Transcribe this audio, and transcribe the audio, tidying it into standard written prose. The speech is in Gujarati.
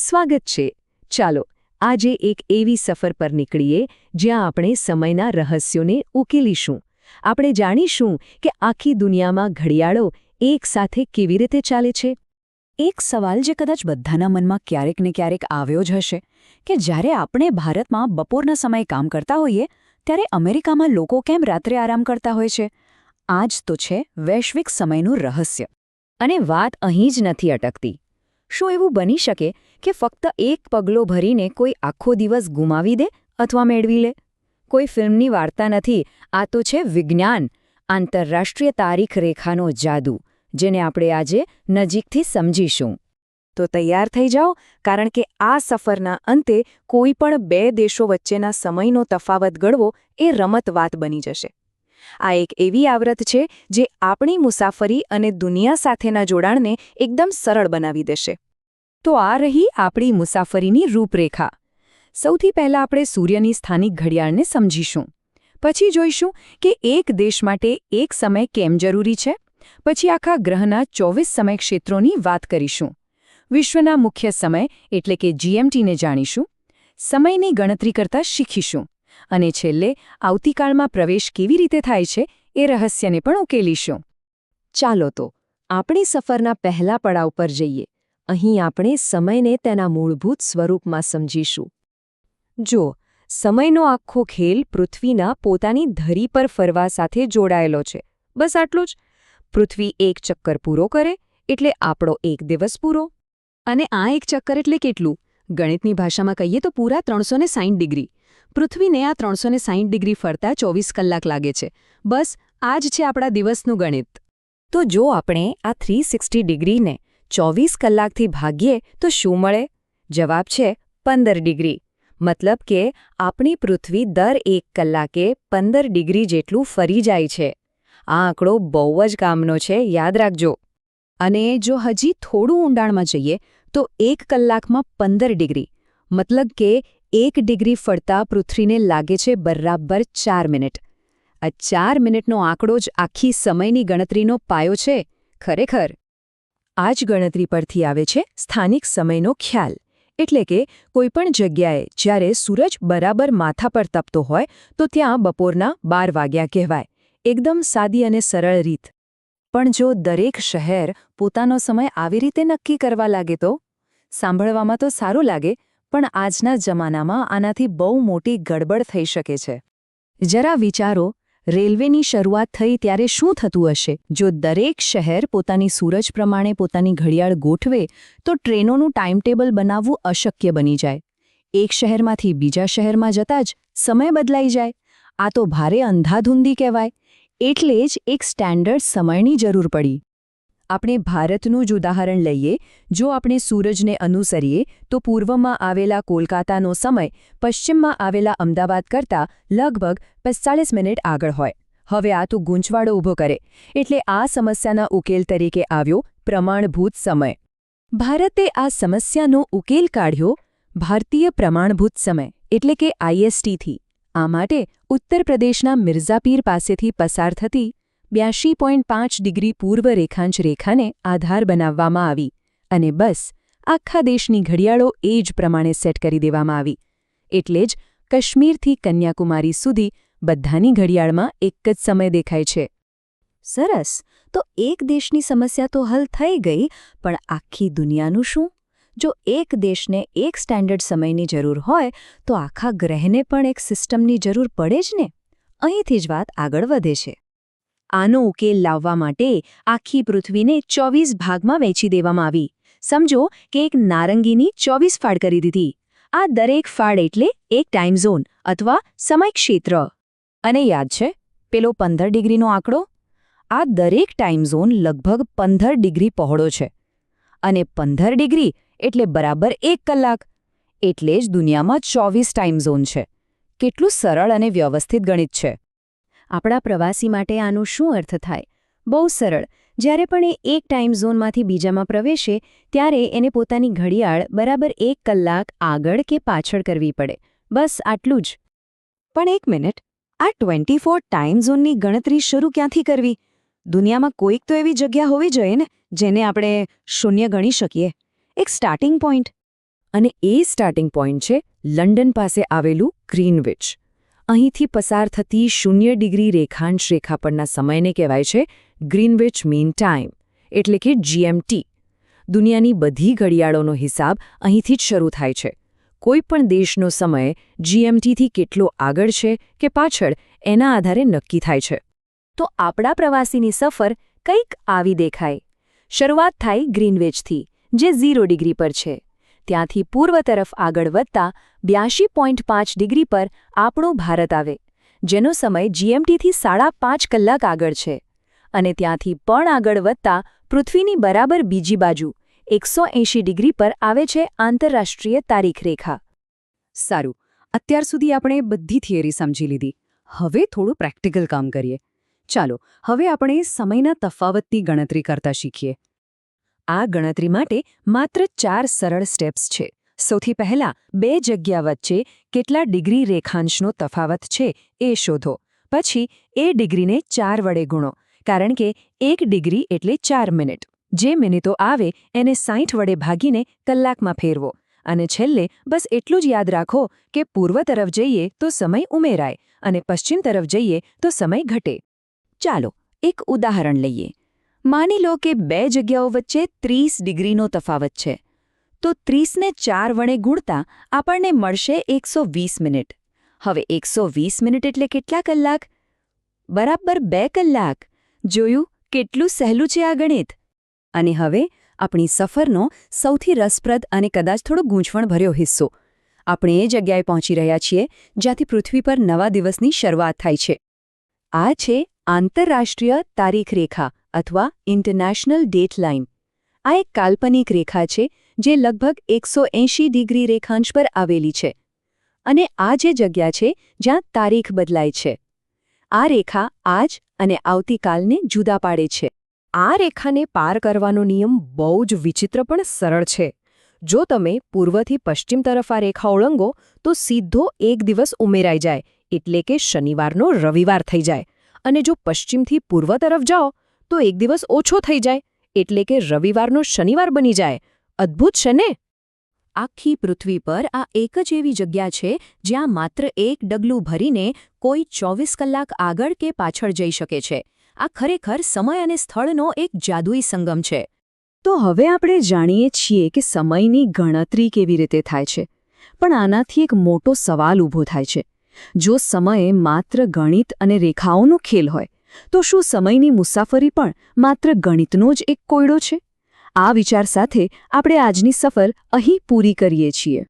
સ્વાગત છે. ચાલો આજે એક એવી સફર પર નીકળીએ જ્યાં આપણે સમયના રહસ્યોને ઉકેલીશું. આપણે જાણીશું કે આખી દુનિયામાં ઘડિયાળો એક સાથે કેવી રીતે ચાલે છે. એક સવાલ જે કદાચ બધાના મનમાં ક્યારેક ને ક્યારેક આવ્યો જ હશે કે જ્યારે આપણે ભારતમાં બપોરના સમયે કામ કરતા હોઈએ ત્યારે અમેરિકામાં લોકો કેમ રાત્રે આરામ કરતા હોય છે. આ જ તો છે વૈશ્વિક સમયનું રહસ્ય. અને વાત અહીં જ નથી અટકતી. શું એવું બની શકે કે ફક્ત એક પગલો ભરીને કોઈ આખો દિવસ ગુમાવી દે અથવા મેળવી લે? કોઈ ફિલ્મની વાર્તા નથી, આ તો છે વિજ્ઞાન, આંતરરાષ્ટ્રીય તારીખ રેખાનો જાદુ, જેને આપણે આજે નજીકથી સમજીશું. તો તૈયાર થઈ જાઓ, કારણ કે આ સફરના અંતે કોઈ પણ બે દેશો વચ્ચેના સમયનો તફાવત ગણવો એ રમત વાત બની જશે. આ એક એવી આવૃત્તિ છે જે આપણી મુસાફરી અને દુનિયા સાથેના જોડાણને એકદમ સરળ બનાવી દેશે. તો આ રહી આપણી મુસાફરીની રૂપરેખા. સૌથી પહેલાં આપણે સૂર્યની સ્થાનિક ઘડિયાળને સમજીશું. પછી જોઈશું કે એક દેશ માટે એક સમય કેમ જરૂરી છે. પછી આખા ગ્રહના 24 સમય ક્ષેત્રોની વાત કરીશું. વિશ્વના મુખ્ય સમય એટલે કે GMTને જાણીશું. સમયની ગણતરી કરતાં શીખીશું. અને છેલ્લે આવતીકાળમાં પ્રવેશ કેવી રીતે થાય છે એ રહસ્યને પણ ઉકેલીશું. ચાલો તો આપણી સફરના પહેલા પડાવ પર જઈએ. અહીં આપણે સમયને તેના મૂળભૂત સ્વરૂપમાં સમજીશું. જો સમયનો આખો ખેલ પૃથ્વીના પોતાની ધરી પર ફરવા સાથે જોડાયેલો છે. બસ આટલું જ. પૃથ્વી એક ચક્કર પૂરો કરે એટલે આપણો એક દિવસ પૂરો. અને આ એક ચક્કર એટલે કેટલું? ગણિતની ભાષામાં કહીએ તો પૂરા 360 ડિગ્રી. પૃથ્વીને આ 360 ડિગ્રી ફરતા 24 કલાક લાગે છે. બસ આ જ છે આપણા દિવસનું ગણિત. તો જો આપણે આ 360 ડિગ્રીને 24 કલાકથી ભાગીએ તો શું મળે? જવાબ છે 15 ડિગ્રી. મતલબ કે આપણી પૃથ્વી દર 1 કલાકે 15 ડિગ્રી જેટલું ફરી જાય છે. આ આંકડો બહુ જ કામનો છે, યાદ રાખજો. અને જો હજી થોડું ઊંડાણમાં જઈએ તો 1 કલાકમાં 15 ડિગ્રી. મતલબ કે 1 ડિગ્રી ફરતા પૃથ્વીને લાગે છે બરાબર 4 મિનિટ. આ 4 મિનિટનો આંકડો જ આખી સમયની ગણતરીનો પાયો છે. ખરેખર આ જ ગણતરી પરથી આવે છે સ્થાનિક સમયનો ખ્યાલ. એટલે કે કોઈપણ જગ્યાએ જ્યારે સૂરજ બરાબર માથા પર તપતો હોય તો ત્યાં બપોરના 12 વાગ્યા કહેવાય. એકદમ સાદી અને સરળ રીત. પણ જો દરેક શહેર પોતાનો સમય આવી રીતે નક્કી કરવા લાગે તો? સાંભળવામાં તો સારું લાગે, પણ આજના જમાનામાં આનાથી બહુ મોટી ગડબડ થઈ શકે છે. જરા વિચારો, રેલવેની શરૂઆત થઈ ત્યારે શું થતું હશે? જો દરેક શહેર પોતાની સૂરજ પ્રમાણે પોતાની ઘડિયાળ ગોઠવે તો ટ્રેનોનું ટાઈમટેબલ બનાવવું અશક્ય બની જાય. એક શહેરમાંથી બીજા શહેરમાં જતાં જ સમય બદલાઈ જાય. આ તો ભારે અંધાધૂંધી કહેવાય. એટલે જ એક સ્ટેન્ડર્ડ સમયની જરૂર પડી. આપણે ભારતનું જ ઉદાહરણ લઈએ. જો આપણે સૂરજને અનુસરીએ તો પૂર્વમાં આવેલા કોલકાતાનો સમય પશ્ચિમમાં આવેલા અમદાવાદ કરતાં લગભગ 45 મિનિટ આગળ હોય. હવે આ તો ગૂંચવાડો ઊભો કરે. એટલે આ સમસ્યાના ઉકેલ તરીકે આવ્યો પ્રમાણભૂત સમય. ભારતે આ સમસ્યાનો ઉકેલ કાઢ્યો ભારતીય પ્રમાણભૂત સમય એટલે કે ISTથી. આ માટે ઉત્તર પ્રદેશના મિર્ઝાપીર પાસેથી પસાર થતી 82.5 ડિગ્રી પૂર્વ રેખાંશ રેખાને આધાર બનાવવામાં આવી. અને બસ આખા દેશની ઘડિયાળો એ જ પ્રમાણે સેટ કરી દેવામાં આવી. એટલે જ કાશ્મીરથી કન્યાકુમારી સુધી બધાની ઘડિયાળમાં એક જ સમય દેખાય છે. સરસ. તો એક દેશની સમસ્યા તો હલ થઈ ગઈ, પણ આખી દુનિયાનું શું? જો એક દેશને એક સ્ટેન્ડર્ડ સમયની જરૂર હોય તો આખા ગ્રહને પણ એક સિસ્ટમની જરૂર પડે જ ને. અહીંથી જ વાત આગળ વધે છે. આનો ઉકેલ લાવવા માટે આખી પૃથ્વીને 24 ભાગમાં વહેંચી દેવામાં આવી. સમજો કે એક નારંગીની 24 ફાળ કરી દીધી. આ દરેક ફાળ એટલે એક ટાઈમ ઝોન અથવા સમય ક્ષેત્ર. અને યાદ છે પેલો 15 ડિગ્રીનો આંકડો? આ દરેક ટાઈમ ઝોન લગભગ 15 ડિગ્રી પહોળો છે. અને 15 ડિગ્રી એટલે બરાબર 1 કલાક. એટલે જ દુનિયામાં 24 ટાઈમ ઝોન છે. કેટલું સરળ અને વ્યવસ્થિત ગણિત છે. આપણા પ્રવાસી માટે આનો શું અર્થ થાય? બહુ સરળ. જ્યારે પણ એ એક ટાઈમ ઝોનમાંથી બીજામાં પ્રવેશે ત્યારે એને પોતાની ઘડિયાળ બરાબર 1 કલાક આગળ કે પાછળ કરવી પડે. બસ આટલું જ. પણ એક મિનિટ, આ 24 ટાઈમ ઝોનની ગણતરી શરૂ ક્યાંથી કરવી? દુનિયામાં કોઈક તો એવી જગ્યા હોવી જોઈએ ને જેને આપણે શૂન્ય ગણી શકીએ. એક સ્ટાર્ટિંગ પોઈન્ટ. અને એ સ્ટાર્ટિંગ પોઈન્ટ છે લંડન પાસે આવેલું ગ્રીનવિચ. અહીંથી પસાર થતી 0 ડિગ્રી રેખાંશ રેખા પરના સમયને કહેવાય છે ગ્રીનવિચ મીન ટાઈમ, એટલે કે GMT. દુનિયાની બધી ઘડિયાળોનો હિસાબ અહીંથી જ શરૂ થાય છે. કોઈ પણ દેશનો સમય GMTથી કેટલો આગળ છે કે પાછળ એના આધારે નક્કી થાય છે. તો આપણા પ્રવાસીની સફર કંઈક આવી દેખાય. શરૂઆત થાય ગ્રીનવિચથી, જે 0 ડિગ્રી પર છે. ત્યાંથી પૂર્વ તરફ આગળ વધતા 82.5 ડિગ્રી પર આપણું ભારત આવે, જેનો સમય GMTથી 5.5 કલાક આગળ છે. અને ત્યાંથી પણ આગળ વધતા પૃથ્વીની બરાબર બીજી બાજુ 180 ડિગ્રી પર આવે છે આંતરરાષ્ટ્રીય તારીખ રેખા. સારું, અત્યાર સુધી આપણે બધી થિયરી સમજી લીધી. હવે થોડું પ્રેક્ટિકલ કામ કરીએ. ચાલો, હવે આપણે સમયના તફાવતની ગણતરી કરતા શીખીએ. આ ગણતરી માટે માત્ર 4 સરળ સ્ટેપ્સ છે. સૌથી પહેલા 2 જગ્યા વચ્ચે કેટલા ડિગ્રી રેખાંશનો તફાવત છે એ શોધો. પછી એ ડિગ્રીને 4 વડે ગુણો, કારણ કે 1 ડિગ્રી એટલે 4 મિનિટ. જે મિનિટો આવે એને 60 વડે ભાગીને કલાકમાં ફેરવો. અને છેલ્લે બસ એટલું જ યાદ રાખો કે પૂર્વ તરફ જઈએ તો સમય ઉમેરાય અને પશ્ચિમ તરફ જઈએ તો સમય ઘટે. ચાલો, એક ઉદાહરણ લઈએ. માની લો કે 2 જગ્યાઓ વચ્ચે 30 ડિગ્રીનો તફાવત છે. તો 30ને 4 વડે ગુણતા આપણને મળશે 120 મિનિટ. હવે 120 મિનિટ એટલે કેટલા કલાક? બરાબર 2 કલાક. જોયું, કેટલું સહેલું છે આ ગણિત. અને હવે આપણી સફરનો સૌથી રસપ્રદ અને કદાચ થોડો ગૂંચવણભર્યો હિસ્સો. આપણે એ જગ્યાએ પહોંચી રહ્યા છીએ જ્યાંથી પૃથ્વી પર નવા દિવસની શરૂઆત થાય છે. આ છે આંતરરાષ્ટ્રીય તારીખ રેખા અથવા ઇન્ટરનેશનલ ડેટ લાઇન. આ એક કાલ્પનિક રેખા છે જે લગભગ 180 ડિગ્રી રેખાંશ પર આવેલી છે. અને આ જે જગ્યા છે જ્યાં તારીખ બદલાય છે. આ રેખા આજ અને આવતીકાલને જુદા પાડે છે. આ રેખાને પાર કરવાનો નિયમ બહુ જ વિચિત્ર પણ સરળ છે. જો તમે પૂર્વથી પશ્ચિમ તરફ આ રેખા ઓળંગો તો સીધો એક દિવસ ઉમેરાઈ જાય, એટલે કે શનિવારનો રવિવાર થઈ જાય. અને જો પશ્ચિમથી પૂર્વ તરફ જાઓ તો એક દિવસ ઓછો થઈ જાય, એટલે કે રવિવારનો શનિવાર બની જાય. અદ્ભુત છે ને? આખી પૃથ્વી પર આ એક જ એવી જગ્યા છે જ્યાં માત્ર એક ડગલું ભરીને કોઈ 24 કલાક આગળ કે પાછળ જઈ શકે છે. આ ખરેખર સમય અને સ્થળનો એક જાદુઈ સંગમ છે. તો હવે આપણે જાણીએ છીએ કે સમયની ગણતરી કેવી રીતે થાય છે. પણ આનાથી એક મોટો સવાલ ઊભો થાય છે. જો સમય માત્ર ગણિત અને રેખાઓનો ખેલ હોય, તો શું સમયની મુસાફરી પણ માત્ર ગણિતનો જ એક કોયડો છે? આ વિચાર સાથે આપણે આજની સફર અહીં પૂરી કરીએ છીએ.